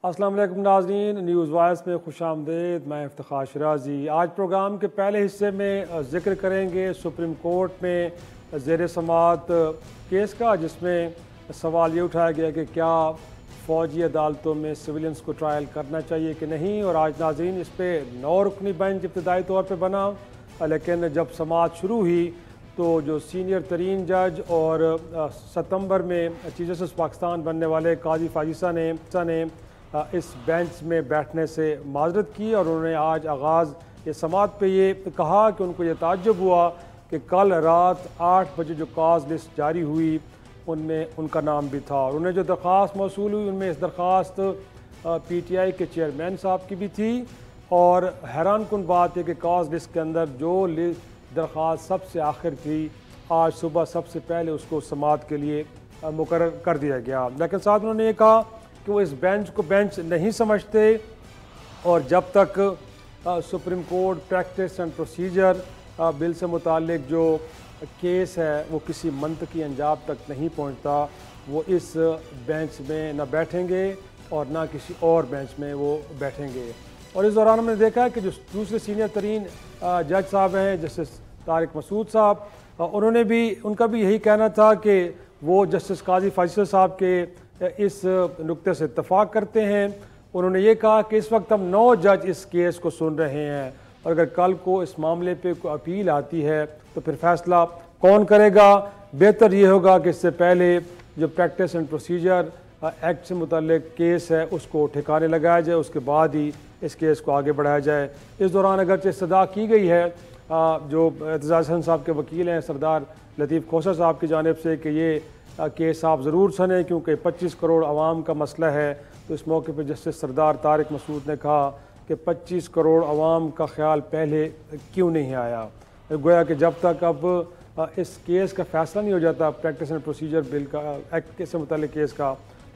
अस्सलाम वालेकुम नाज़रीन, न्यूज़ वॉइस में खुशामदीद। मैं इफ्तिखार शिराजी। आज प्रोग्राम के पहले हिस्से में ज़िक्र करेंगे सुप्रीम कोर्ट में ज़ेर समाअत केस का, जिसमें सवाल ये उठाया गया कि क्या फ़ौजी अदालतों में सिविलियंस को ट्रायल करना चाहिए कि नहीं। और आज नाज़रीन इस पर 9 रुकनी बेंच इब्तदाई तौर पर बना, लेकिन जब समाअत शुरू हुई तो जो सीनियर तरीन जज और सितंबर में चीफ जस्टिस पाकिस्तान बनने वाले काजी फाजिसा ने इस बेंच में बैठने से माजरत की और उन्होंने आज आगाज़ ये समाअत पे ये कहा कि उनको ये ताज्जुब हुआ कि कल रात 8 बजे जो काज लिस्ट जारी हुई उनमें उनका नाम भी था, और उन्हें जो दरख्वास्त मौसूल हुई उनमें इस दरख्वास्त PTI के चेयरमैन साहब की भी थी। और हैरान कुन बात है कि काज लिस्ट के अंदर जो दरख्वास्त सबसे आखिर थी, आज सुबह सबसे पहले उसको समाअत के लिए मुकर्रर कर दिया गया। लेकिन साथ उन्होंने ये कहा कि वो इस बेंच को बेंच नहीं समझते और जब तक supreme court practice and procedure bill से मुतालिक जो केस है वो किसी मंतकी अंजाम तक नहीं पहुंचता, वो इस बेंच में न बैठेंगे और ना किसी और बेंच में वो बैठेंगे। और इस दौरान हमने देखा है कि जो दूसरे सीनियर तरीन जज साहब हैं, जस्टिस तारिक मसूद साहब, उनका भी यही कहना था कि वो जस्टिस काजी फाजिसा साहब के इस नुक्ते से इत्तफाक करते हैं। उन्होंने ये कहा कि इस वक्त हम 9 जज इस केस को सुन रहे हैं और अगर कल को इस मामले पे कोई अपील आती है तो फिर फैसला कौन करेगा। बेहतर ये होगा कि इससे पहले जो प्रैक्टिस एंड प्रोसीजर एक्ट से मुतल्लिक केस है उसको ठिकाने लगाया जाए, उसके बाद ही इस केस को आगे बढ़ाया जाए। इस दौरान अगरचे सदा की गई है जो एतजाज़ हसन साहब के वकील हैं सरदार लतीफ़ खोसर साहब की जानिब से कि ये केस आप ज़रूर सुने क्योंकि 25 करोड़ आवाम का मसला है। तो इस मौके पर जस्टिस सरदार तारिक मसूद ने कहा कि 25 करोड़ आवाम का ख्याल पहले क्यों नहीं आया। गोया कि जब तक अब इस केस का फ़ैसला नहीं हो जाता प्रैक्टिस एंड प्रोसीजर बिल का एक्ट से मुतल्लिक केस का,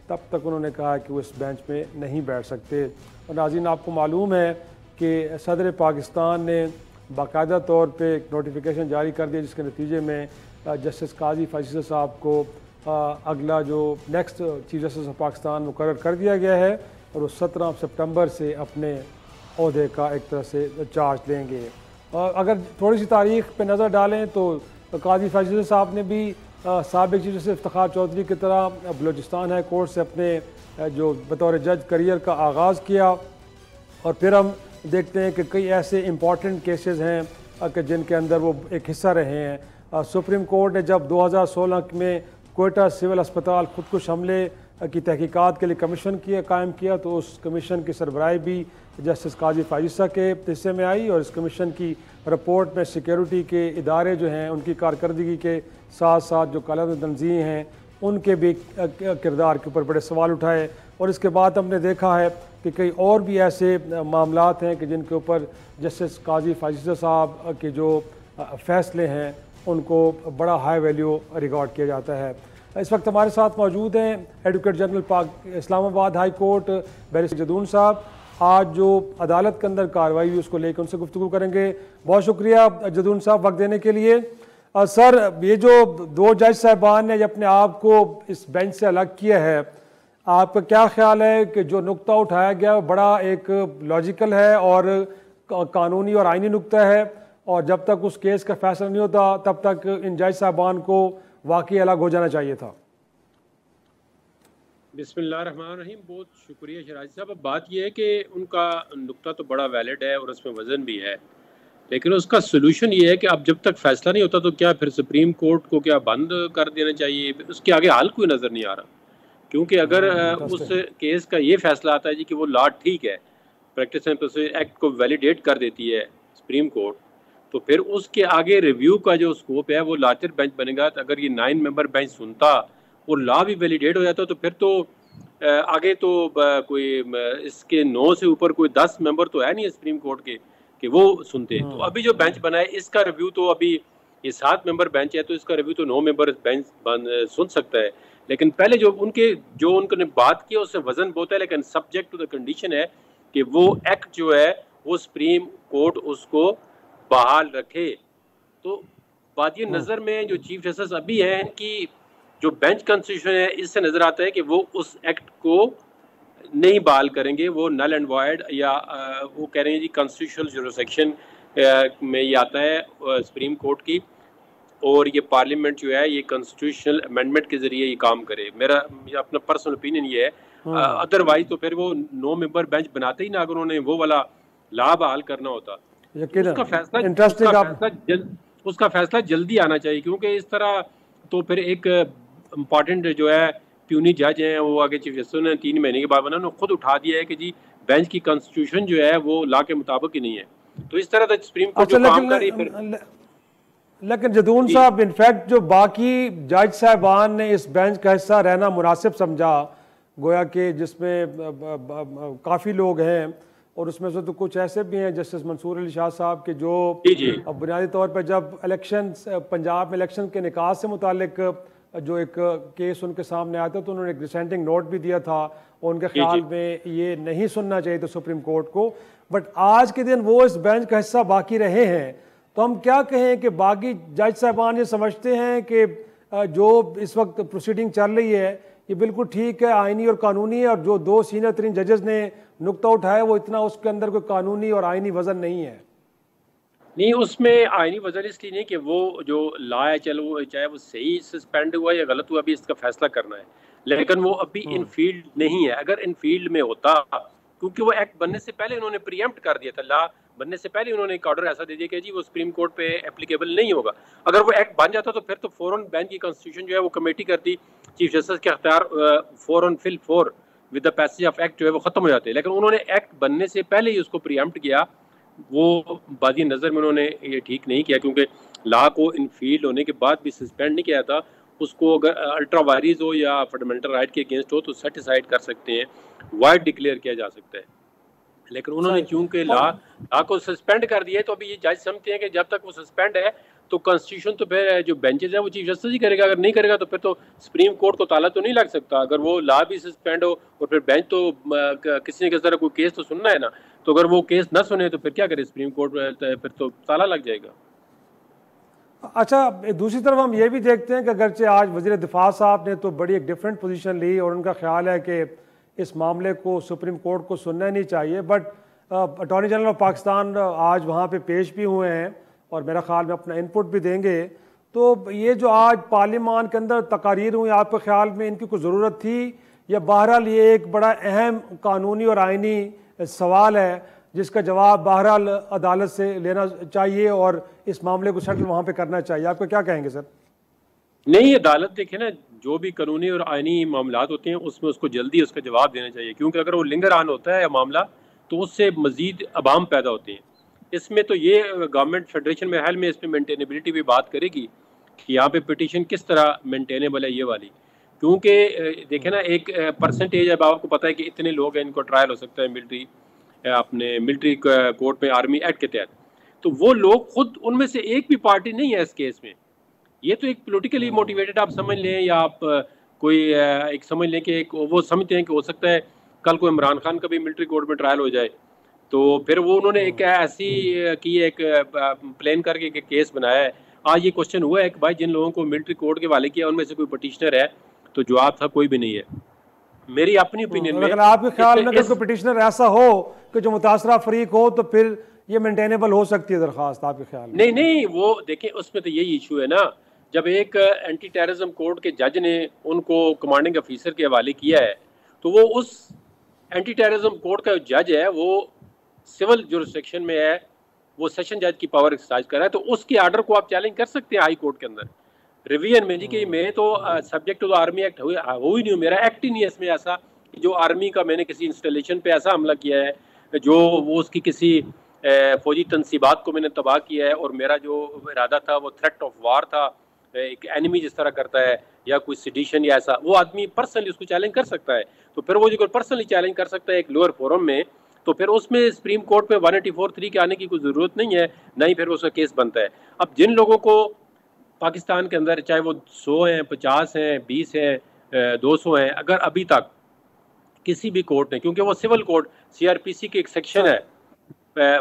तब तक उन्होंने कहा कि वो इस बेंच में नहीं बैठ सकते। और नाज़रीन, आपको मालूम है कि सदर पाकिस्तान ने बाकायदा तौर पे एक नोटिफिकेशन जारी कर दिया जिसके नतीजे में जस्टिस काजी फाजिसा साहब को अगला जो next chief justice of Pakistan मुकर्रर कर दिया गया है और वो 17 सितंबर से अपने ओहदे का एक तरह से चार्ज लेंगे। और अगर थोड़ी सी तारीख पे नज़र डालें तो काजी फाजिसा साहब ने भी साबिक चीफ जस्टिस इफ्तिखार चौधरी की तरह बलूचिस्तान हाई कोर्ट से अपने जो बतौर जज करियर का आगाज़ किया। और फिर हम देखते हैं कि कई ऐसे इम्पॉर्टेंट केसेस हैं कि जिनके अंदर वो एक हिस्सा रहे हैं। सुप्रीम कोर्ट ने जब 2016 में कोयटा सिविल अस्पताल खुदकुश हमले की तहकीकात के लिए कमीशन कायम किया तो उस कमीशन की सरबराही भी जस्टिस काजी फाजिसा के हिस्से में आई और इस कमीशन की रिपोर्ट में सिक्योरिटी के इदारे जो हैं उनकी कारकर्दगी के साथ साथ जो काला तंजीमें हैं उनके भी किरदार के ऊपर बड़े सवाल उठाए। और इसके बाद हमने देखा है कि कई और भी ऐसे मामलात हैं कि जिनके ऊपर जस्टिस काजी फाजिसा साहब के जो फ़ैसले हैं उनको बड़ा हाई वैल्यू रिकॉर्ड किया जाता है। इस वक्त हमारे साथ मौजूद हैं एडवोकेट जनरल पाक Islamabad high court barrister Jadoon साहब। आज जो अदालत के अंदर कार्रवाई हुई उसको लेकर उनसे गुफ्तगू करेंगे। बहुत शुक्रिया जदून साहब वक्त देने के लिए। सर, ये जो 2 जज साहबान ने अपने आप को इस बेंच से अलग किया है, आपका क्या ख्याल है कि जो नुक्ता उठाया गया वो बड़ा एक लॉजिकल है और कानूनी और आइनी नुक्ता है और जब तक उस केस का फैसला नहीं होता तब तक इन जज साहबान को वाकई अलग हो जाना चाहिए था? बिस्मिल्लाहिर्रहमानिर्रहीम। बहुत शुक्रिया शराजी साहब। अब बात यह है कि उनका नुक्ता तो बड़ा वैलिड है और उसमें वज़न भी है, लेकिन उसका सोल्यूशन ये है कि अब जब तक फैसला नहीं होता तो क्या फिर सुप्रीम कोर्ट को क्या बंद कर देना चाहिए? उसके आगे हल कोई नज़र नहीं आ रहा, क्योंकि अगर उस केस का ये फैसला आता है जी कि वो लॉ ठीक है, प्रैक्टिस एंड प्रोसीजर एक्ट को वैलिडेट कर देती है सुप्रीम कोर्ट, तो फिर उसके आगे रिव्यू का जो स्कोप है वो लार्जर बेंच बनेगा। तो अगर ये 9 मेंबर बेंच सुनता वो लॉ भी वैलिडेट हो जाता तो फिर तो आगे तो कोई इसके 9 से ऊपर कोई 10 मेंबर तो है नहीं सुप्रीम कोर्ट के कि वो सुनते। तो अभी जो बेंच बना है इसका रिव्यू तो अभी ये 7 मेंबर बेंच है तो इसका रिव्यू तो 9 मेंबर बेंच सुन सकता है। लेकिन पहले जो उन्होंने बात की उससे वजन बहुत है, लेकिन सब्जेक्ट टू द कंडीशन है कि वो एक्ट जो है वो सुप्रीम कोर्ट उसको बहाल रखे। तो बात ये नज़र में जो चीफ जस्टिस अभी हैं कि जो बेंच कॉन्स्टिट्यूशन है इससे नज़र आता है कि वो उस एक्ट को नहीं बहाल करेंगे, वो नल एंड वॉइड, या वो कह रहे हैं जी कॉन्स्टिट्यूशनल जुरिसडिक्शन में ये आता है सुप्रीम कोर्ट की, और ये पार्लियामेंट जो है ये कॉन्स्टिट्यूशनल अमेंडमेंट के जरिए ये काम करे। मेरा अपना पर्सनल ओपिनियन ये है, अदरवाइज तो फिर वो 9 मेंबर बेंच बनाते ही ना, अगर उन्होंने वो वाला ला बहाल करना होता। उसका फैसला जल्दी आना चाहिए, क्योंकि इस तरह तो फिर एक इम्पॉर्टेंट जो है प्यूनी जज हैं, वो आगे चीफ जस्टिस ने 3 महीने के बाद उन्होंने खुद उठा दिया है कि जी बेंच की कॉन्स्टिट्यूशन जो है वो लॉ के मुताबिक ही नहीं है। तो इस तरह तक सुप्रीम कोर्ट जो काम कर रही फिर। लेकिन जदून साहब, इनफैक्ट जो बाकी जज साहबान ने इस बेंच का हिस्सा रहना मुनासिब समझा, गोया कि जिसमें काफ़ी लोग हैं, और उसमें से तो कुछ ऐसे भी हैं जस्टिस मंसूर अली शाह साहब के, जो बुनियादी तौर पर जब इलेक्शन पंजाब में इलेक्शन के निकास से मुतालिक जो एक केस उनके सामने आया था, तो उन्होंने एक डिसेंटिंग नोट भी दिया था, और उनके ख्याल में ये नहीं सुनना चाहिए था सुप्रीम कोर्ट को। बट आज के दिन वो इस बेंच का हिस्सा बाकी रहे हैं, तो हम क्या कहें कि बाकी जज साहबान ये समझते हैं कि जो इस वक्त प्रोसीडिंग चल रही है ये बिल्कुल ठीक है, आइनी और कानूनी है, और जो 2 सीनियर तरीन जजेस ने नुक्ता उठाया वो इतना उसके अंदर कोई कानूनी और आइनी वजन नहीं है। नहीं, उसमें आइनी वजन इसलिए नहीं कि वो जो लॉ है, चलो चाहे वो सही सस्पेंड हुआ या गलत हुआ, अभी इसका फैसला करना है, लेकिन वो अभी इन फील्ड नहीं है। अगर इन फील्ड में होता, क्योंकि वो एक्ट बनने से पहले उन्होंने प्रीएम्प्ट कर दिया था, लॉ बनने से पहले उन्होंने एक ऑर्डर ऐसा दे दिया कि जी वो सुप्रीम कोर्ट पे एप्लीकेबल नहीं होगा। अगर वो एक्ट बन जाता तो फिर तो फौरन बेंच की कॉन्स्टिट्यूशन जो है वो कमेटी करती, चीफ जस्टिस के अख्तियार फौरन फिल for with the passage of act जो है वो खत्म हो जाते हैं। लेकिन उन्होंने एक्ट बनने से पहले ही उसको प्रीएम्प्ट किया, वो बादी नज़र में उन्होंने ये ठीक नहीं किया, क्योंकि लॉ को इन फील्ड होने के बाद भी सस्पेंड नहीं किया था। उसको अगर अल्ट्रा वायरिस हो या फंडामेंटल राइट के अगेंस्ट हो तो सेट असाइड कर सकते हैं, वाइड डिक्लेयर किया जा सकता है। लेकिन उन्होंने चूंकि लॉ को सस्पेंड कर दिया है, तो अभी ये जज समझते हैं कि जब तक वो सस्पेंड है तो कॉन्स्टिट्यूशन तो फिर जो बेंचेज है वो चीफ जस्टिस ही करेगा। अगर नहीं करेगा तो फिर तो सुप्रीम कोर्ट को ताला तो नहीं लग सकता। अगर वो लॉ भी सस्पेंड हो और फिर बेंच तो किसी न किसी तरह कोई केस तो सुनना है ना, तो अगर वो केस ना सुने तो फिर क्या करे सुप्रीम कोर्ट, फिर तो ताला लग जाएगा। अच्छा, दूसरी तरफ हम ये भी देखते हैं कि अगरचे आज वज़ीर दिफा साहब ने तो बड़ी एक डिफरेंट पोजीशन ली और उनका ख्याल है कि इस मामले को सुप्रीम कोर्ट को सुनना नहीं चाहिए, but attorney general of Pakistan आज वहाँ पे पेश भी हुए हैं और मेरा ख्याल में अपना इनपुट भी देंगे। तो ये जो आज पार्लियामान के अंदर तकारीर हुई, आपके ख्याल में इनकी कोई ज़रूरत थी, या बहरहाल ये एक बड़ा अहम कानूनी और आइनी सवाल है जिसका जवाब बहरहाल अदालत से लेना चाहिए और इस मामले को सेटल वहाँ पे करना चाहिए? आपको क्या कहेंगे सर? नहीं, अदालत देखे ना, जो भी कानूनी और आइनी मामला होते हैं उसमें उसको जल्दी उसका जवाब देना चाहिए, क्योंकि अगर वो लिंगर आन होता है मामला तो उससे मजीद अबाम पैदा होते हैं। इसमें तो ये गवर्नमेंट फेडरेशन में हाल में इस पर मेंटेनेबिलिटी भी बात करेगी कि यहाँ पे पिटीशन किस तरह मेंटेनेबल है ये वाली, क्योंकि देखे ना एक परसेंटेज है, आपको पता है कि इतने लोग हैं इनको ट्रायल हो सकता है मिलिट्री अपने मिलिट्री कोर्ट में आर्मी एक्ट के तहत, तो वो लोग खुद उनमें से एक भी पार्टी नहीं है इस केस में। ये तो एक पोलिटिकली मोटिवेटेड आप समझ लें, या आप कोई एक समझ लें कि एक वो समझते हैं कि हो सकता है कल को इमरान खान का भी मिलिट्री कोर्ट में ट्रायल हो जाए, तो फिर वो उन्होंने एक ऐसी की एक प्लान करके एक केस बनाया है। आज ये क्वेश्चन हुआ है कि भाई जिन लोगों को मिलिट्री कोर्ट के हवाले किया उनमें से कोई पटिशनर है, तो जवाब था कोई भी नहीं है। मेरी अपनी ओपिनियन में, लेकिन आपके ख्याल में अगर कोई पिटिशनर ऐसा हो कि जो मुतासरा फरीक हो तो फिर ये मेंटेनेबल हो सकती है दरख्वास्त, आपके ख्याल में? नहीं, वो देखें उसमें तो यही इशू है ना, जब एक एंटी टेररिज्म कोर्ट के जज ने उनको कमांडिंग ऑफिसर के हवाले किया है, तो वो उस एंटी टेररिज्म कोर्ट का जज है वो सिविल जुरिस्डिक्शन में है, वो सेशन जज की पावर एक्सरसाइज कर रहा है, तो उसके आर्डर को आप चैलेंज कर सकते हैं हाई कोर्ट के अंदर रिवीजन में जी कि मैं तो सब्जेक्ट टू आर्मी एक्ट हो ही नहीं हूँ, मेरा एक्ट ही नहीं है इसमें ऐसा जो आर्मी का मैंने किसी इंस्टॉलेशन पे ऐसा हमला किया है, जो वो उसकी किसी फौजी तनसीबात को मैंने तबाह किया है, और मेरा जो इरादा था वो थ्रेट ऑफ वार था, एक एनिमी जिस तरह करता है, या कोई सिडिशन या ऐसा, वो आदमी पर्सनली उसको चैलेंज कर सकता है। तो फिर वो जो पर्सनली चैलेंज कर सकता है एक लोअर फोरम में, तो फिर उसमें सुप्रीम कोर्ट पे 184(3) के आने की कोई ज़रूरत नहीं है, ना ही फिर उसका केस बनता है। अब जिन लोगों को पाकिस्तान के अंदर चाहे वो 100 हैं, 50 हैं, 20 हैं, 200 हैं, अगर अभी तक किसी भी कोर्ट ने, क्योंकि वो सिविल कोर्ट CRPC के एक सेक्शन है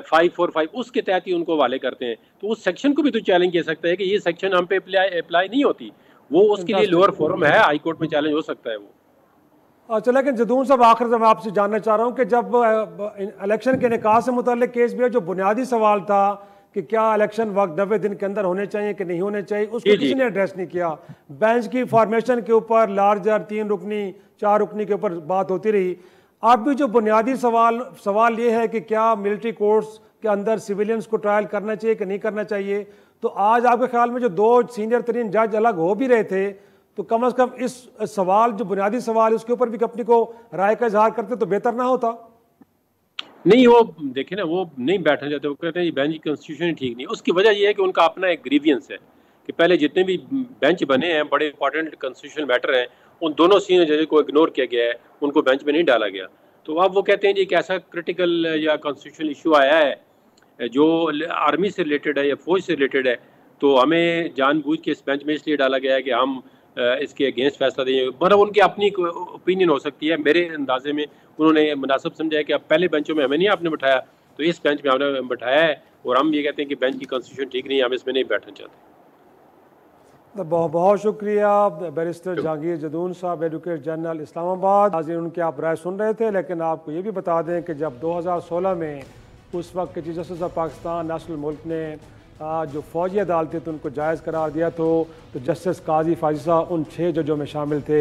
545 उसके तहत ही उनको हवाले करते हैं, तो उस सेक्शन को भी तो चैलेंज कर सकता है कि ये सेक्शन हम पे अप्लाई नहीं होती, वो उसके लिए लोअर फोरम है, हाई कोर्ट में चैलेंज हो सकता है वो। अच्छा, लेकिन जदून साहब आखिर में आपसे जानना चाह रहा हूँ कि जब इलेक्शन के निकाह से मुताल्लिक केस भी है, जो बुनियादी सवाल था कि क्या इलेक्शन वक्त 90 दिन के अंदर होने चाहिए कि नहीं होने चाहिए, उसको किसी ने एड्रेस नहीं किया। बेंच की फॉर्मेशन के ऊपर लार्जर 3 रुकनी 4 रुकनी के ऊपर बात होती रही। अब भी जो बुनियादी सवाल ये है कि क्या मिलिट्री कोर्ट्स के अंदर सिविलियंस को ट्रायल करना चाहिए कि नहीं करना चाहिए, तो आज आपके ख्याल में जो 2 सीनियर तरीन जज अलग हो भी रहे थे, तो कम से कम इस सवाल जो बुनियादी सवाल है उसके ऊपर भी अपनी को राय का इजहार करते तो बेहतर ना होता? नहीं, वो देखे ना, वो नहीं बैठना चाहते। वो कहते हैं ये बेंच कॉन्स्टिट्यूशन ठीक नहीं है। उसकी वजह ये है कि उनका अपना एक ग्रीवियंस है कि पहले जितने भी बेंच बने हैं, बड़े इंपॉर्टेंट कॉन्स्टिट्यूशन मैटर हैं, उन दोनों सीनियर जज को इग्नोर किया गया है, उनको बेंच में नहीं डाला गया। तो अब वो कहते हैं जी एक ऐसा क्रिटिकल या कॉन्स्टिट्यूशनल इशू आया है जो आर्मी से रिलेटेड है या फौज से रिलेटेड है, तो हमें जानबूझ के इस बेंच में इसलिए डाला गया है कि हम इसके अगेंस्ट फैसला देंगे। मतलब उनकी अपनी ओपिनियन हो सकती है। मेरे अंदाजे में उन्होंने मुनासिब समझा है कि अब पहले बेंचों में हमें नहीं आपने बैठाया, तो इस बेंच में हमने बैठाया है, और हम ये कहते हैं कि बेंच की कॉन्स्टिट्यूशन ठीक नहीं है, हम इसमें नहीं बैठना चाहते। तो बहुत बहुत शुक्रिया बैरिस्टर जहांगीर जदून साहब, एडवोकेट जनरल इस्लामाबाद। आज उनकी आप राय सुन रहे थे, लेकिन आपको ये भी बता दें कि जब 2016 में उस वक्त के chief justice of Pakistan national मुल्क ने जो फौजी अदालतें थी उनको जायज़ करार दिया तो जस्टिस काजी फाजिल साहब उन 6 जजों में शामिल थे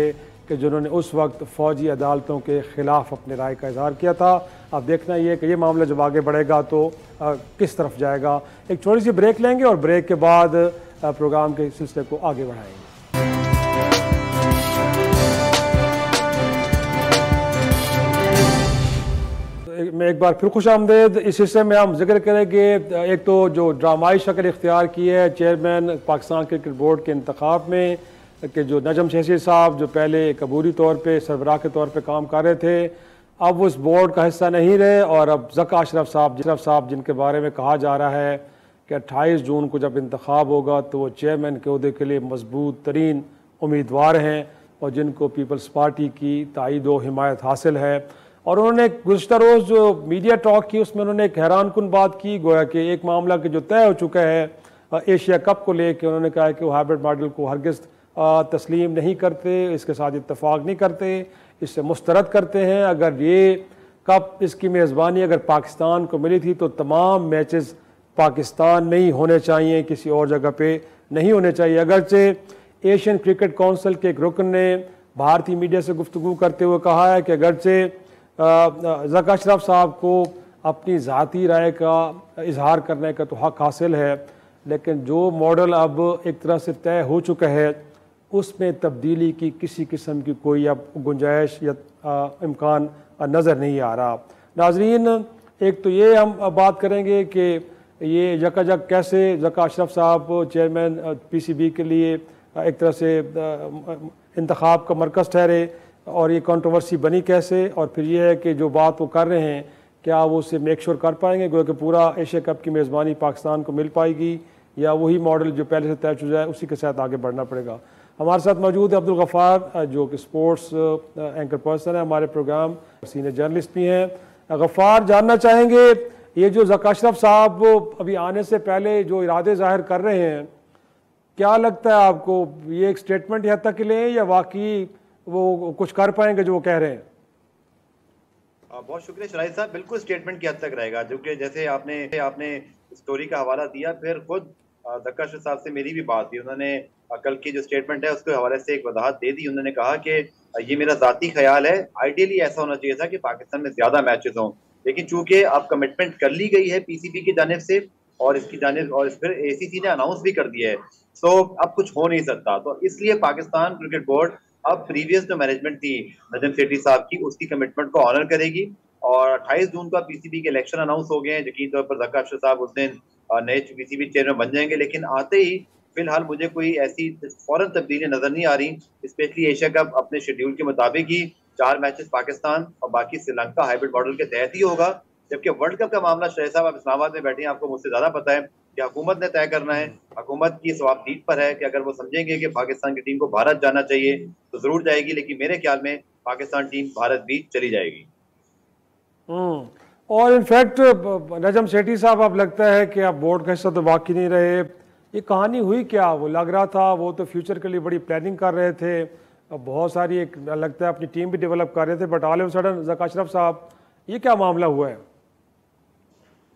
कि जिन्होंने उस वक्त फ़ौजी अदालतों के ख़िलाफ़ अपने राय का इज़हार किया था। अब देखना ये कि ये मामला जब आगे बढ़ेगा तो किस तरफ जाएगा। एक छोटी सी ब्रेक लेंगे और ब्रेक के बाद प्रोग्राम के सिलसिले को आगे बढ़ाएंगे। मैं एक बार फिर खुश आमदेद। इस हिस्से में हम जिक्र करेंगे एक तो जो ड्रामाई शक्ल इख्तियार की है चेयरमैन पाकिस्तान क्रिकेट बोर्ड के इंतखाब में कि जो नजम शहसी साहब जो पहले एक अबूरी तौर पे सरबराह के तौर पे काम कर रहे थे, अब उस बोर्ड का हिस्सा नहीं रहे, और अब ज़का अशरफ साहब जिनके बारे में कहा जा रहा है कि 28 जून को जब इंतखाब होगा तो वो चेयरमैन के ओहदे के लिए मजबूत तरीन उम्मीदवार हैं और जिनको पीपल्स पार्टी की ताईद व हिमायत हासिल है। और उन्होंने गुज़श्ता रोज़ जो मीडिया टॉक की उसमें उन्होंने एक हैरान कुन बात की, गोया कि एक मामला के जो तय हो चुका है एशिया कप को लेकर, उन्होंने कहा कि वो हाइब्रिड मॉडल को हरगिज़ तस्लीम नहीं करते, इसके साथ इत्तफाक नहीं करते, इससे मुस्तरद करते हैं। अगर ये कप इसकी मेज़बानी अगर पाकिस्तान को मिली थी तो तमाम मैचेस पाकिस्तान में ही होने चाहिए, किसी और जगह पे नहीं होने चाहिए। अगरचे एशियन क्रिकेट काउंसिल के एक रुकन ने भारतीय मीडिया से गुफ्तगू करते हुए कहा है कि अगरचे ज़का अशरफ साहब को अपनी ज़ाती राय का इजहार करने का तो हक़ हासिल है, लेकिन जो मॉडल अब एक तरह से तय हो चुका है उसमें तब्दीली की किसी किस्म की कोई अब गुंजाइश या इम्कान नज़र नहीं आ रहा। नाज़रीन, एक तो ये हम बात करेंगे कि ये यकाजक कैसे ज़का अशरफ साहब चेयरमैन PCB के लिए एक तरह से इंतखाब का मरकज़ ठहरे और ये कंट्रोवर्सी बनी कैसे, और फिर ये है कि जो बात वो कर रहे हैं क्या वो उसे मेक श्योर कर पाएंगे क्योंकि पूरा एशिया कप की मेज़बानी पाकिस्तान को मिल पाएगी, या वही मॉडल जो पहले से तय हो जाए उसी के साथ आगे बढ़ना पड़ेगा। हमारे साथ मौजूद है अब्दुल गफ़ार जो कि स्पोर्ट्स एंकर पर्सन है हमारे प्रोग्राम, सीनियर जर्नलिस्ट भी हैं। गफ़ार, जानना चाहेंगे ये जो ज़का अशरफ साहब अभी आने से पहले जो इरादे ज़ाहिर कर रहे हैं, क्या लगता है आपको ये एक स्टेटमेंट यहाँ तक लें या वाकई वो कुछ कर पाएंगे जो वो कह रहे हैं? बहुत शुक्रिया शराइद साहब, बिल्कुल स्टेटमेंट की हद तक रहेगा, जो कि जैसे आपने स्टोरी का हवाला दिया, फिर खुद ज़का अशरफ साहब से मेरी भी बात हुई, उन्होंने कल की जो स्टेटमेंट है उसके हवाले से एक वजाहत दे दी। उन्होंने कहा कि ये मेरा ज़ाती ख्याल है, आइडियली ऐसा होना चाहिए था कि पाकिस्तान में ज़्यादा मैचेस हों, लेकिन चूंकि अब कमिटमेंट कर ली गई है PCB की जानिब से और इसकी जानिब और फिर ACC ने अनाउंस भी कर दिया है, तो अब कुछ हो नहीं सकता। तो इसलिए पाकिस्तान क्रिकेट बोर्ड अब प्रीवियस जो मैनेजमेंट थी नजम सेठी साहब की, उसकी कमिटमेंट को ऑनर करेगी। और 28 जून का PCB के इलेक्शन अनाउंस हो गए हैं, यकीन तौर पर ज़का अशरफ साहब उस दिन नए PCB चेयरमैन बन जाएंगे, लेकिन आते ही फिलहाल मुझे कोई ऐसी फौरन तब्दीली नजर नहीं आ रही। स्पेशली एशिया कप अपने शेड्यूल के मुताबिक ही 4 मैचेस पाकिस्तान और बाकी श्रीलंका हाइब्रिड मॉडल के तहत ही होगा, जबकि वर्ल्ड कप का मामला शाह साहब आप इस्लामाबाद में बैठे हैं, आपको मुझसे ज्यादा पता है कि हुकूमत ने तय करना है। हुकूमत की सवाब सीट पर है कि अगर वो समझेंगे कि पाकिस्तान की टीम को भारत जाना चाहिए तो जरूर जाएगी, लेकिन मेरे ख्याल में पाकिस्तान टीम भारत भी चली जाएगी। और इनफैक्ट नजम सेठी साहब अब लगता है कि अब बोर्ड का हिस्सा तो बाकी नहीं रहे। ये कहानी हुई क्या? वो लग रहा था वो तो फ्यूचर के लिए बड़ी प्लानिंग कर रहे थे, अब बहुत सारी एक लगता है अपनी टीम भी डेवलप कर रहे थे, but all of sudden Zaka Ashraf साहब, ये क्या मामला हुआ है?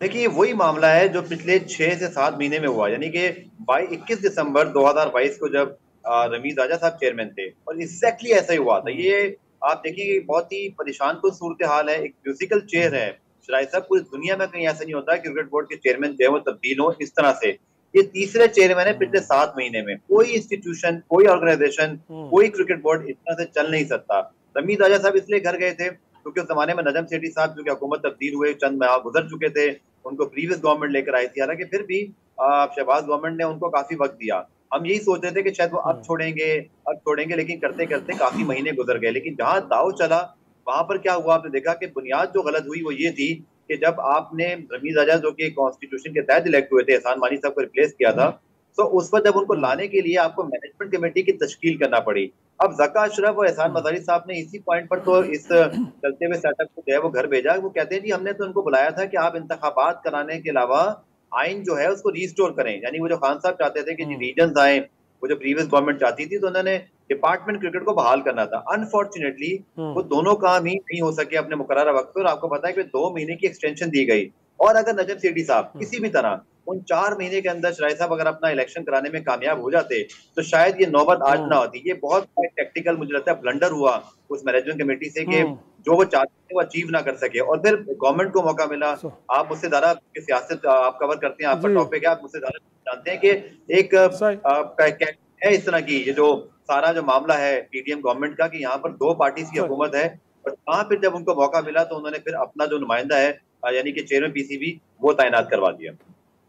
देखिए वही मामला है जो पिछले 6 से 7 महीने में हुआ, यानी कि 21 दिसंबर 2022 को जब रमीज राजा साहब चेयरमैन थे, और एग्जैक्टली ऐसा ही हुआ था। ये आप देखिए बहुत ही परेशान कुन सूरत हाल है। एक म्यूजिकल चेयर है शराय साहब, पूरी दुनिया में कहीं ऐसा नहीं होता कि क्रिकेट बोर्ड के चेयरमैन जो है वो तब्दील हो इस तरह से। ये तीसरे चेयरमैन है पिछले 7 महीने में। कोई इंस्टीट्यूशन, कोई ऑर्गेनाइजेशन, कोई क्रिकेट बोर्ड इस तरह से चल नहीं सकता। रमीज राजा साहब इसलिए घर गए थे क्योंकि उस जमाने में नजम सेठी साहब जो कि हुकूमत तब्दील हुए चंद माह गुजर चुके थे, उनको प्रीवियस गवर्नमेंट लेकर आई थी। हालांकि फिर भी शहबाज गवर्नमेंट ने उनको काफी वक्त दिया। हम यही सोच रहे थे कि शायद वो अब छोड़ेंगे, लेकिन करते करते काफी महीने गुजर गए। लेकिन जहां दाव चला वहां पर क्या हुआ, आपने देखा कि बुनियाद जो गलत हुई वो ये थी कि जब आपने रमीज राजा जो कि कॉन्स्टिट्यूशन के तहत इलेक्ट हुए थे, एहसान मानी साहब को रिप्लेस किया था, तो उस पर जब उनको लाने के लिए आपको मैनेजमेंट कमेटी की तश्कील करना पड़ी। अब ज़का अशरफ और एहसान मजारी साहब ने इसी पॉइंट पर तो इस चलते हुए सेटअप को जो है वो घर भेजा। वो कहते हैं जी हमने तो उनको बुलाया था कि आप इंतखाबात कराने के अलावा आइन जो है उसको रिस्टोर करें। यानी वो जो खान साहब चाहते थे कि जी रीजन आए, वो जो प्रीवियस गवर्नमेंट चाहती थी, तो उन्होंने डिपार्टमेंट क्रिकेट को बहाल करना था। अनफॉर्चुनेटली वो दोनों काम ही नहीं हो सके अपने मुकर्रर वक्त पर। आपको पता है कि 2 महीने की एक्सटेंशन दी गई, और अगर नजम सेठी साहब किसी भी तरह उन 4 महीने के अंदर शराय साहब अगर अपना इलेक्शन कराने में कामयाब हो जाते तो शायद ये नौबत आज ना होती। ये बहुत टेक्टिकल मुझे लगता है ब्लंडर हुआ उस मैनेजमेंट कमेटी से कि जो वो चाहते थे वो अचीव ना कर सके, और फिर गवर्नमेंट को मौका मिला। आप मुझसे ज्यादा सियासत आप कवर करते हैं, आपका टॉपिक है, आप मुझसे ज्यादा जानते हैं कि एक है इस तरह की ये जो सारा जो मामला है पीडीएम गवर्नमेंट का, कि यहाँ पर 2 पार्टीज की हुकूमत है। और वहां फिर जब उनको मौका मिला तो उन्होंने फिर अपना जो नुमाइंदा है यानी कि चेयरमैन पीसीबी वो तैनात करवा दिया।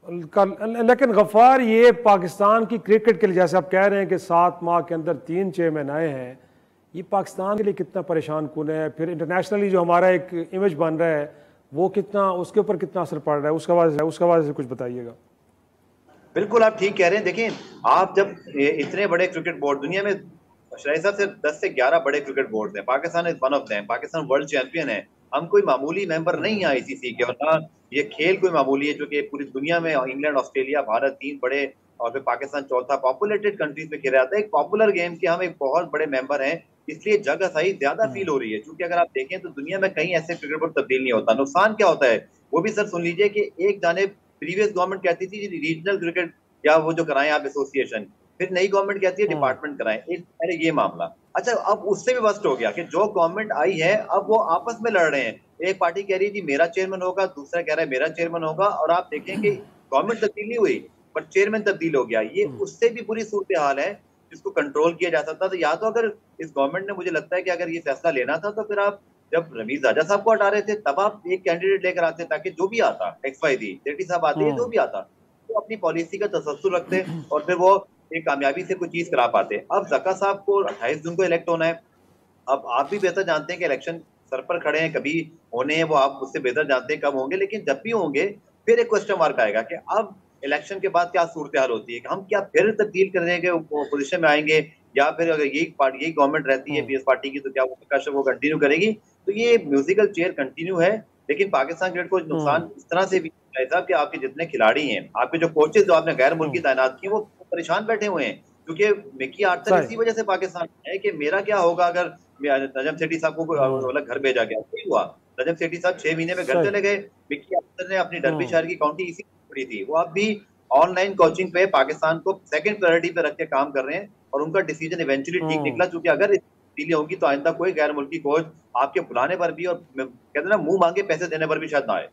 लेकिन गफ्फार, ये पाकिस्तान की क्रिकेट के लिए, जैसे आप कह रहे हैं कि 7 माह के अंदर 3 चेयरमैन आए हैं, ये पाकिस्तान के लिए कितना परेशान कुन है? फिर इंटरनेशनली जो हमारा एक इमेज बन रहा है वो कितना, उसके ऊपर कितना असर पड़ रहा है, उसका वजह से कुछ बताइएगा। बिल्कुल आप ठीक कह रहे हैं। देखिए आप जब इतने बड़े क्रिकेट बोर्ड दुनिया में, शराय साहब से 10 से 11 बड़े क्रिकेट बोर्ड हैं, Pakistan is one of them. Pakistan world champion है, हम कोई मामूली मेंबर नहीं है आईसीसी के, और ना ये खेल कोई मामूली है, जो कि पूरी दुनिया में इंग्लैंड, ऑस्ट्रेलिया, भारत 3 बड़े, और फिर पाकिस्तान चौथा पॉपुलेटेड कंट्रीज में खेला जाता है। एक पॉपुलर गेम के हम एक बहुत बड़े मेंबर हैं, इसलिए जगह सही ज्यादा फील हो रही है। क्योंकि अगर आप देखें तो दुनिया में कहीं ऐसे क्रिकेट बोर्ड तब्दील नहीं होता। नुकसान क्या होता है वो भी सर सुन लीजिए कि एक जाने प्रीवियस गवर्नमेंट कहती थी रीजनल क्रिकेट या वो जो कराएं आप एसोसिएशन, फिर नई गवर्नमेंट कहती है डिपार्टमेंट कराएं। एक पहले ये मामला, अच्छा अब उससे भी वर्स्ट हो गया कि जो गवर्नमेंट आई है अब वो आपस में लड़ रहे हैं। एक पार्टी कह रही है जी मेरा चेयरमैन होगा, दूसरा कह रहा है मेरा चेयरमैन होगा, और आप देखें कि गवर्नमेंट तब्दील नहीं हुई पर चेयरमैन तब्दील हो गया। ये उससे भी बुरी सूरत हाल है जिसको कंट्रोल किया जा सकता। तो या तो अगर इस गवर्नमेंट ने, मुझे लगता है कि अगर ये फैसला लेना था तो फिर आप जब रमीज राजा साहब को हटा रहे थे तब आप एक कैंडिडेट लेकर आते, ताकि जो भी आता XYZ सेठी साहब आते हैं, जो भी आता वो अपनी पॉलिसी का तसस्सुर रखते और फिर वो एक कामयाबी से कोई चीज करा पाते। अब ज़का साहब को 28 जून को इलेक्ट होना है। अब आप भी बेहतर जानते हैं कि इलेक्शन सर पर खड़े हैं, कभी होने हैं, वो आप उससे बेहतर जानते हैं कब होंगे, लेकिन जब भी होंगे फिर एक क्वेश्चन मार्क आएगा कि अब इलेक्शन के बाद क्या सूरत हाल होती है, कि हम क्या फिर तब्दील करने के पोजिशन में आएंगे, या फिर अगर यही गवर्नमेंट रहती है पीएस पार्टी की तो क्या वो कंटिन्यू करेगी। तो ये म्यूजिकल चेयर कंटिन्यू है। लेकिन पाकिस्तान क्रिकेट को नुकसान इस तरह से भी साहब कि आपके जितने खिलाड़ी हैं, आपके जो कोचेज जो आपने गैर मुल्की तैनात किए, वो परेशान बैठे हुए हैं। क्योंकि मिकी आर्चर इसी वजह से पाकिस्तान है कि मेरा क्या होगा अगर नजम सेठी साहब को अलग घर भेजा गया। वही हुआ, नजम सेठी साहब 6 महीने में घर चले गए। मिकी आर्चर ने अपनी डर्बीशायर की काउंटी इसी पड़ी थी। वो अब भी ऑनलाइन कोचिंग पे पाकिस्तान को सेकंड प्रायोरिटी पे रख के काम कर रहे हैं, और उनका डिसीजन इवेंचुअली ठीक निकला। क्योंकि अगर तब्दीली होगी तो आइंदा कोई गैर मुल्की कोच आपके बुलाने पर भी, और कहते हैं ना मुंह मांगे पैसे देने पर भी शायद ना आए।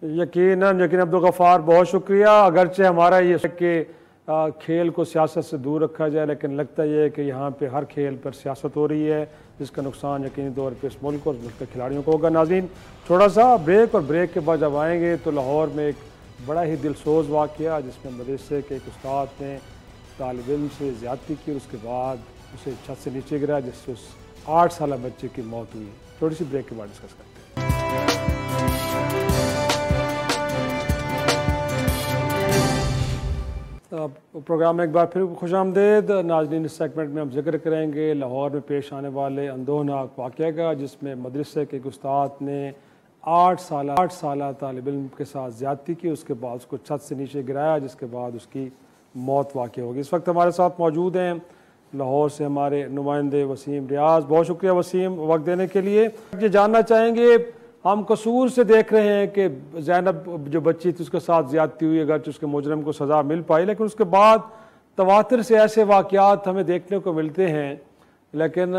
यकीनन अब्दुल गफ्फार, बहुत शुक्रिया। अगरचे हमारा ये कि खेल को सियासत से दूर रखा जाए, लेकिन लगता यह है कि यहाँ पे हर खेल पर सियासत हो रही है, जिसका नुकसान यकीनी तौर पे इस मुल्क और मुल्क के खिलाड़ियों को होगा। नाज़रीन, थोड़ा सा ब्रेक, और ब्रेक के बाद जब आएंगे तो लाहौर में एक बड़ा ही दिलसोज वाक़या जिसमें मदरसे के एक उस्ताद ने तालिब इल्म से ज़्यादती की, उसके बाद उसे छत से नीचे गिरा, जिससे उस 8 साल बच्चे की मौत हुई। थोड़ी सी ब्रेक के बाद डिस्कस करते हैं। प्रोग्राम में एक बार फिर खुशामदीद। नाज़रीन, इस सेगमेंट में हम जिक्र करेंगे लाहौर में पेश आने वाले अंदोहनाक वाक़ये का, जिसमें मदरसे के एक उस्ताद ने 8 साल तालिब इल्म के साथ ज़्यादती की, उसके बाद उसको छत से नीचे गिराया, जिसके बाद उसकी मौत वाक़ होगी। इस वक्त हमारे साथ मौजूद हैं लाहौर से हमारे नुमाइंदे वसीम रियाज। बहुत शुक्रिया वसीम वक्त देने के लिए। ये जानना चाहेंगे, हम कसूर से देख रहे हैं कि ज़ैनब जो बच्ची थी उसके साथ ज़्यादती हुई, अगर उसके मुजरम को सज़ा मिल पाई, लेकिन उसके बाद तवातिर से ऐसे वाक़यात हमें देखने को मिलते हैं, लेकिन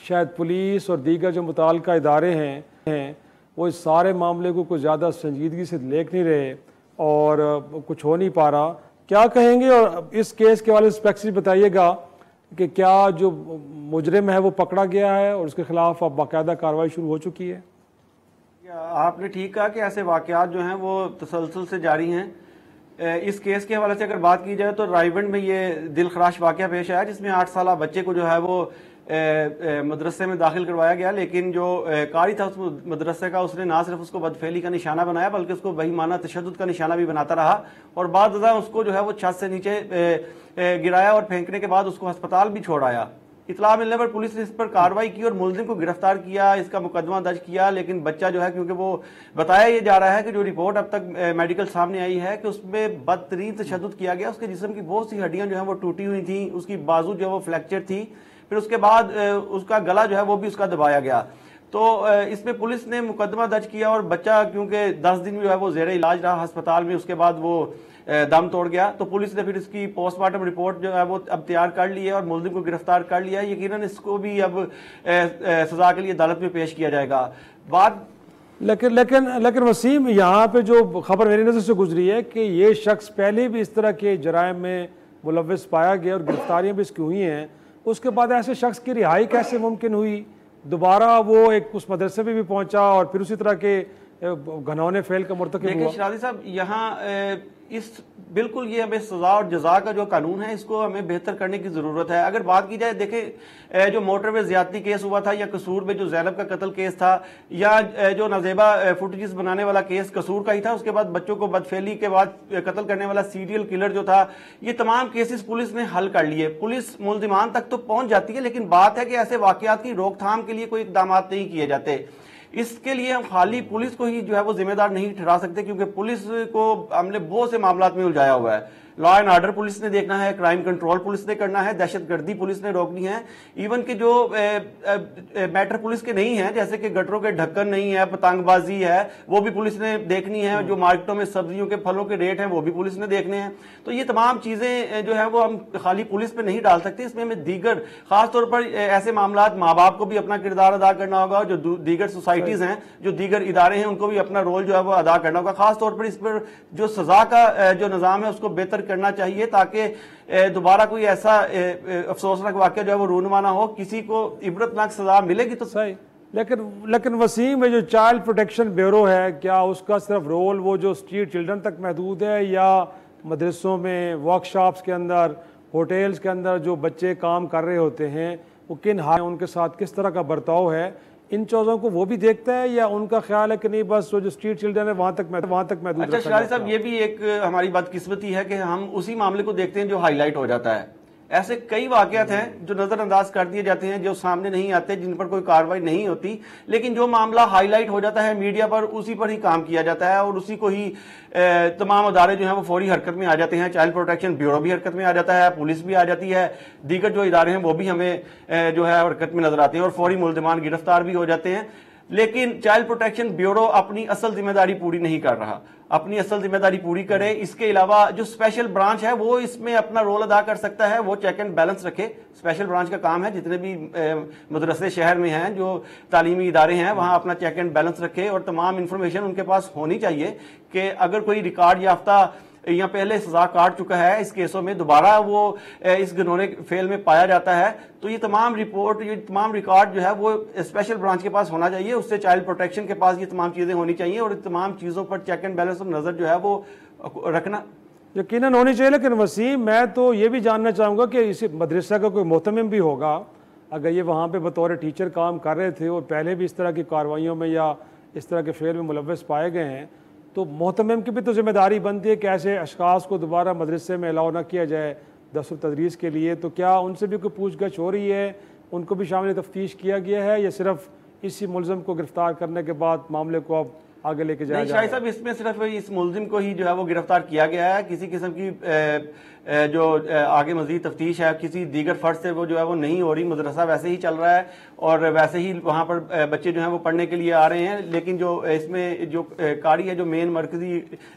शायद पुलिस और दीगर जो मुताल्लिका इदारे हैं वो इस सारे मामले को कुछ ज़्यादा संजीदगी से देख नहीं रहे और कुछ हो नहीं पा रहा। क्या कहेंगे, और इस केस के वाले स्पेक्स बताइएगा कि क्या जो मुजरिम है वो पकड़ा गया है और उसके खिलाफ अब बाकायदा कार्रवाई शुरू हो चुकी है? आपने ठीक कहा कि ऐसे वाक़यात जो हैं वो तसलसल से जारी हैं। इस केस के हवाले से अगर बात की जाए तो रायबंड में ये दिलखराश वाक़या पेश आया जिसमें 8 साल बच्चे को जो है वो मदरसे में दाखिल करवाया गया, लेकिन जो कारी था उस मदरसे का, उसने ना सिर्फ उसको बदफेली का निशाना बनाया बल्कि उसको बेईमाना तशद्दुद का निशाना भी बनाता रहा और बाद उसको जो है वो छत से नीचे गिराया और फेंकने के बाद उसको अस्पताल भी छोड़ आया। इतला मिलने पर पुलिस ने इस पर कार्रवाई की और मुलजिम को गिरफ्तार किया, इसका मुकदमा दर्ज किया, लेकिन बच्चा जो है, क्योंकि वो बताया ये जा रहा है कि जो रिपोर्ट अब तक मेडिकल सामने आई है कि उसमें बदतरीन तशद्दुद किया गया, उसके जिस्म की बहुत सी हड्डियां जो है वो टूटी हुई थी, उसकी बाजू जो है वो फ्रैक्चर थी, फिर उसके बाद उसका गला जो है वो भी उसका दबाया गया। तो इसमें पुलिस ने मुकदमा दर्ज किया और बच्चा क्योंकि 10 दिन जो है वो ज़ेरे इलाज रहा अस्पताल में, उसके बाद वो दम तोड़ गया। तो पुलिस ने फिर इसकी पोस्टमार्टम रिपोर्ट जो है वो अब तैयार कर ली है और मुलजिम को गिरफ्तार कर लिया है। यकीनन इसको भी अब सजा के लिए अदालत में पेश किया जाएगा। बात लेकिन वसीम, यहाँ पे जो खबर मेरी नज़र से गुजरी है कि ये शख्स पहले भी इस तरह के जराइम में मुलव्वस पाया गया और गिरफ्तारियाँ भी इसकी हुई हैं, उसके बाद ऐसे शख्स की रिहाई कैसे मुमकिन हुई? दोबारा वो एक उस मदरसे में भी पहुंचा और फिर उसी तरह के घनौने फेल का मुर्तकिब हुआ। शराजी साहब, यहाँ इस बिल्कुल ये हमें सजा और जजा का जो कानून है इसको हमें बेहतर करने की जरूरत है। अगर बात की जाए, देखें जो मोटरवे ज्यादती केस हुआ था या कसूर में जो ज़ैनब का कत्ल केस था या जो नजेबा फुटेजेस बनाने वाला केस कसूर का ही था, उसके बाद बच्चों को बदफेली के बाद कत्ल करने वाला सीरियल किलर जो था, ये तमाम केसेस पुलिस ने हल कर लिए। पुलिस मुल्जिमान तक तो पहुंच जाती है, लेकिन बात है कि ऐसे वाकयात की रोकथाम के लिए कोई इकदाम नहीं किए जाते। इसके लिए हम खाली पुलिस को ही जो है वो जिम्मेदार नहीं ठहरा सकते, क्योंकि पुलिस को हमने बहुत से मामलात में उलझाया हुआ है। लॉ एंड ऑर्डर पुलिस ने देखना है, क्राइम कंट्रोल पुलिस ने करना है, दहशतगर्दी पुलिस ने रोकनी है। इवन कि जो मैटर पुलिस के नहीं है, जैसे कि गटरों के ढक्कन नहीं है, पतंगबाजी है, वो भी पुलिस ने देखनी है। जो मार्केटों में सब्जियों के फलों के रेट हैं वो भी पुलिस ने देखने हैं। तो ये तमाम चीजें जो है वो हम खाली पुलिस पे नहीं डाल सकते। इसमें हमें दीगर खासतौर पर ऐसे मामलात माँ बाप को भी अपना किरदार अदा करना होगा, जो दीगर सोसाइटीज हैं, जो दीगर इदारे हैं, उनको भी अपना रोल जो है वो अदा करना होगा। खासतौर पर इस पर जो सजा का जो निज़ाम है उसको बेहतर करना चाहिए, ताकि दोबारा कोई ऐसा अफसोसनाक वाकया जो है वो रूनुमा ना हो, किसी को इबरतनाक सजा मिलेगी तो सही। लेकिन वसीम में जो चाइल्ड प्रोटेक्शन ब्यूरो है, क्या उसका सिर्फ रोल वो जो स्ट्रीट चिल्ड्रन तक महदूद है, या मदरसों में, वर्कशॉप्स के अंदर, होटल्स के अंदर जो बच्चे काम कर रहे होते हैं वो किन हाल, उनके साथ किस तरह का बर्ताव है, इन चीज़ों को वो भी देखता है, या उनका ख्याल है कि नहीं बस वो जो स्ट्रीट चिल्ड्रन है वहाँ तक महदूद? अच्छा शराजी साहब, ये भी एक हमारी बदकिस्मती है कि हम उसी मामले को देखते हैं जो हाईलाइट हो जाता है। ऐसे कई वाकयात हैं जो नजरअंदाज कर दिए जाते हैं, जो सामने नहीं आते, जिन पर कोई कार्रवाई नहीं होती, लेकिन जो मामला हाईलाइट हो जाता है मीडिया पर, उसी पर ही काम किया जाता है और उसी को ही तमाम अदारे जो हैं वो फौरी हरकत में आ जाते हैं। चाइल्ड प्रोटेक्शन ब्यूरो भी हरकत में आ जाता है, पुलिस भी आ जाती है, दीगर जो इदारे हैं वो भी हमें जो है हरकत में नजर आते हैं और फौरी मुल्जिमान गिरफ्तार भी हो जाते हैं। लेकिन चाइल्ड प्रोटेक्शन ब्यूरो अपनी असल जिम्मेदारी पूरी नहीं कर रहा। अपनी असल जिम्मेदारी पूरी करे, इसके अलावा जो स्पेशल ब्रांच है वो इसमें अपना रोल अदा कर सकता है, वो चेक एंड बैलेंस रखे। स्पेशल ब्रांच का काम है, जितने भी मदरसे शहर में हैं, जो तालीमी इदारे हैं, वहां अपना चेक एंड बैलेंस रखे और तमाम इंफॉर्मेशन उनके पास होनी चाहिए कि अगर कोई रिकॉर्ड याफ्ता या पहले सजा काट चुका है इस केसों में, दोबारा वो इस घिनौने फेल में पाया जाता है, तो ये तमाम रिपोर्ट, ये तमाम रिकॉर्ड जो है वो स्पेशल ब्रांच के पास होना चाहिए। उससे चाइल्ड प्रोटेक्शन के पास ये तमाम चीजें होनी चाहिए और तमाम चीजों पर चेक एंड बैलेंस और नजर जो है वो रखना यकीनन होनी चाहिए। लेकिन वसीम, मैं तो ये भी जानना चाहूँगा कि इस मदरसा का कोई मोहतमिम भी होगा, अगर ये वहाँ पे बतौर टीचर काम कर रहे थे और पहले भी इस तरह की कार्रवाइयों में या इस तरह के फेल में मुलव्वस पाए गए हैं, तो मोहतमिम की भी तो जिम्मेदारी बनती है कि ऐसे अशखास को दोबारा मदरसे में अलाउ ना किया जाए दर्स तदरीस के लिए। तो क्या उनसे भी कोई पूछगछ हो रही है, उनको भी शामिल तफ्तीश किया गया है, या सिर्फ इसी मुलज़म को गिरफ्तार करने के बाद मामले को अब आगे लेके जाया नहीं शाही साहब, इसमें सिर्फ इस मुलजिम को ही जो है वो गिरफ्तार किया गया है, किसी किस्म की जो आगे मजीद तफ्तीश है किसी दीगर फर्ज से वो जो है वो नहीं हो रही। मदरसा वैसे ही चल रहा है और वैसे ही वहाँ पर बच्चे जो हैं वो पढ़ने के लिए आ रहे हैं, लेकिन जो इसमें जो कारी है, जो मेन मरकजी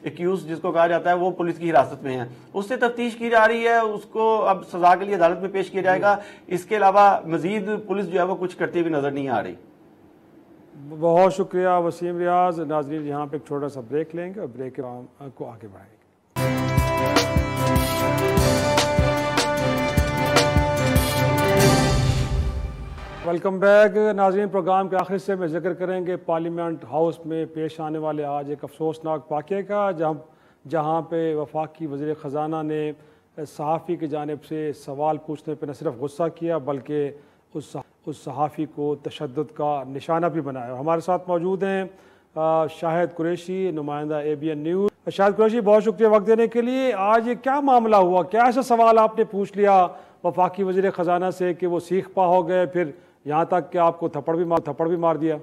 एक्यूज जिसको कहा जाता है, वो पुलिस की हिरासत में है, उससे तफ्तीश की जा रही है, उसको अब सजा के लिए अदालत में पेश किया जाएगा। इसके अलावा मजीद पुलिस जो है वो कुछ करती हुई नजर नहीं आ रही। बहुत शुक्रिया वसीम रियाज। नाज़रीन, यहाँ पे एक छोटा सा ब्रेक लेंगे और ब्रेक के बाद को आगे बढ़ाएंगे। वेलकम बैक नाज़रीन। प्रोग्राम के आखिर से में जिक्र करेंगे पार्लियामेंट हाउस में पेश आने वाले आज एक अफसोसनाक वाक़े का, जहाँ पे वफाकी वज़ीर ख़जाना ने सहाफ़ी की जानिब से सवाल पूछने पर न सिर्फ गुस्सा किया बल्कि उस सहाफ़ी को तशद्दुद का निशाना भी बनाया। हमारे साथ मौजूद हैं शाहिद कुरैशी, नुमाइंदा ABN न्यूज़। शाहिद कुरैशी, बहुत शुक्रिया वक्त देने के लिए। आज ये क्या मामला हुआ, क्या ऐसा सवाल आपने पूछ लिया वफाकी वज़ीर ख़जाना से कि वो सीख पा हो गए, फिर यहाँ तक कि आपको थप्पड़ भी मार दिया?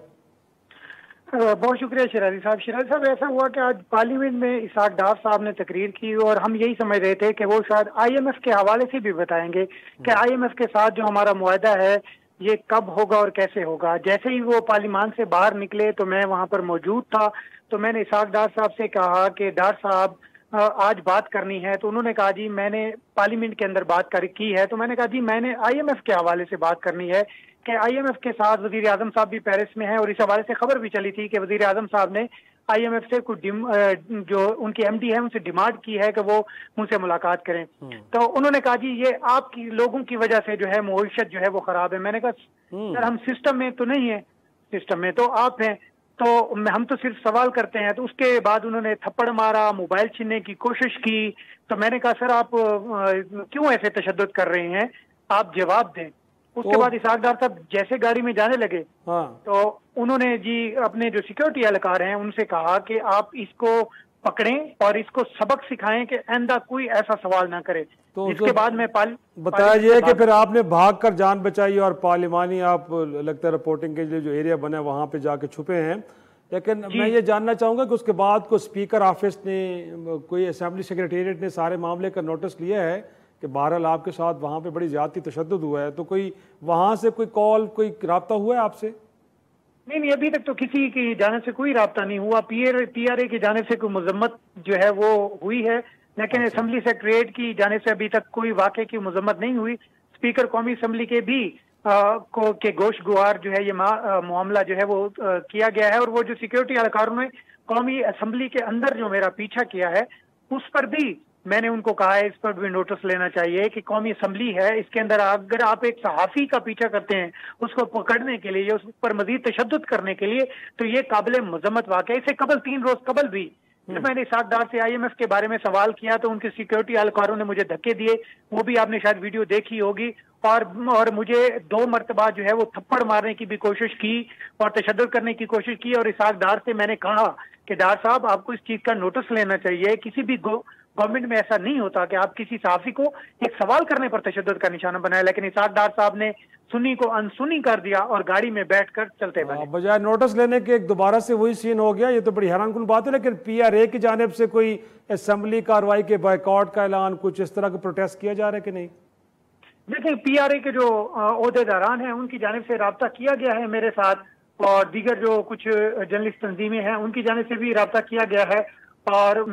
बहुत शुक्रिया शराजी साहब। ऐसा हुआ कि आज पार्लियामेंट में इसाक डार साहब ने तकरीर की और हम यही समझ रहे थे कि वो शायद IMF के हवाले से भी बताएंगे कि IMF के साथ जो हमारा मुआहदा है ये कब होगा और कैसे होगा। जैसे ही वो पार्लियामान से बाहर निकले तो मैं वहां पर मौजूद था, तो मैंने इसाक डार साहब से कहा कि डार साहब आज बात करनी है, तो उन्होंने कहा जी मैंने पार्लियामेंट के अंदर बात की है। तो मैंने कहा जी मैंने IMF के हवाले से बात करनी है कि IMF के साथ वजीर आजम साहब भी पेरिस में हैं और इस हवाले से खबर भी चली थी कि वजीर आजम साहब ने IMF से कुछ जो उनकी MD है उनसे डिमांड की है कि वो मुझसे मुलाकात करें। तो उन्होंने कहा जी ये आपकी लोगों की वजह से जो है मईशत जो है वो खराब है। मैंने कहा सर हम सिस्टम में तो नहीं है, सिस्टम में तो आप हैं, तो हम तो सिर्फ सवाल करते हैं। तो उसके बाद उन्होंने थप्पड़ मारा, मोबाइल छीनने की कोशिश की। तो मैंने कहा सर आप क्यों ऐसे तशद्दुद कर रहे हैं, आप जवाब दें। उसके बाद इसाक डार साहब जैसे गाड़ी में जाने लगे तो उन्होंने जी अपने जो सिक्योरिटी एहलकार हैं उनसे कहा कि आप इसको पकड़ें और इसको सबक सिखाएं कि आइंदा कोई ऐसा सवाल ना करे। तो इसके बाद में बताइए कि फिर आपने भागकर जान बचाई और पार्लिमानी आप लगता है रिपोर्टिंग के लिए जो एरिया बना है वहां पे जाके छुपे हैं। लेकिन मैं ये जानना चाहूंगा कि उसके बाद को स्पीकर ऑफिस ने, कोई असेंबली सेक्रेटेरिएट ने सारे मामले का नोटिस लिया है कि बहरहाल आपके साथ वहाँ पे बड़ी ज़्यादती तशद्दुद हुआ है, तो कोई वहाँ से कोई कॉल, कोई राब्ता हुआ है आपसे? नहीं, अभी तक तो किसी की जानिब से कोई राब्ता नहीं हुआ। PRA की जानिब से कोई मजम्मत जो है वो हुई है, लेकिन असेंबली सेक्रेटरीट की जानिब से अभी तक कोई वाक़े की मजम्मत नहीं हुई। स्पीकर कौमी असम्बली के भी के गोश गुहार जो है ये मामला जो है वो किया गया है, और वो जो सिक्योरिटी एहलकारों ने कौमी असम्बली के अंदर जो मेरा पीछा किया है उस पर भी मैंने उनको कहा है इस पर भी नोटिस लेना चाहिए कि कौमी असम्बली है, इसके अंदर अगर आप एक सहाफ़ी का पीछा करते हैं उसको पकड़ने के लिए या उस पर मजीद तशद्दुद करने के लिए, तो ये काबिल मजम्मत वाक़या। इससे कबल 3 रोज कबल भी जब मैंने इसाक डार से IMF के बारे में सवाल किया तो उनके सिक्योरिटी एहलकारों ने मुझे धक्के दिए, वो भी आपने शायद वीडियो देखी होगी, और मुझे 2 मरतबा जो है वो थप्पड़ मारने की भी कोशिश की और तशद्दुद करने की कोशिश की। और इसाक डार से मैंने कहा कि डार साहब आपको इस चीज का नोटिस लेना चाहिए, किसी भी गवर्नमेंट में ऐसा नहीं होता कि आप किसी सहाफ़ी को एक सवाल करने पर तशद्दुद का निशाना बनाए। लेकिन इसाक डार साहब ने सुन्नी को अनसुनी कर दिया और गाड़ी में बैठकर चलते बने। बजाय नोटिस लेने के दोबारा से वही सीन हो गया। ये तो बड़ी हैरानकुन बात है। लेकिन PRA की जानिब से कोई असेंबली कार्रवाई के बायकॉट का ऐलान, कुछ इस तरह का प्रोटेस्ट किया जा रहा है कि नहीं? देखिए PRA के जो ओहदेदारान हैं उनकी जानिब से राब्ता किया गया है मेरे साथ, और दीगर जो कुछ जर्नलिस्ट तंजीमें हैं उनकी जानिब से भी राब्ता किया गया है, और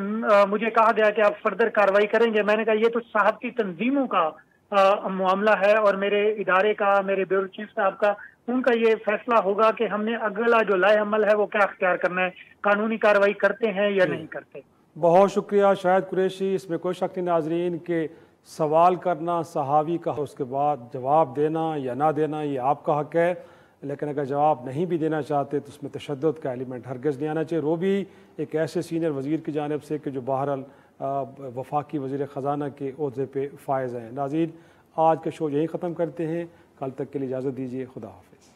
मुझे कहा गया कि आप फर्दर कार्रवाई करेंगे। मैंने कहा ये तो सहाफ़ती तंजीमों का मामला है और मेरे इदारे का, मेरे ब्यूरो चीफ साहब का, उनका ये फैसला होगा कि हमने अगला जो लाए अमल है वो क्या अख्तियार करना है, कानूनी कार्रवाई करते हैं या नहीं करते। बहुत शुक्रिया शाहिद कुरैशी। इसमें कोई शक नहीं नाजरीन के सवाल करना सहावी का, उसके बाद जवाब देना या ना देना ये आपका हक है, लेकिन अगर जवाब नहीं भी देना चाहते तो उसमें तशद्दुद का एलिमेंट हरगिज़ नहीं आना चाहिए। वो भी एक ऐसे सीनियर वज़ीर की जानिब से कि जो बहरहाल वफाकी वज़ीर ख़जाना के ओहदे पे फायज़ हैं। नाज़रीन, आज का शो यहीं ख़त्म करते हैं। कल तक के लिए इजाज़त दीजिए। खुदा हाफ़िज़।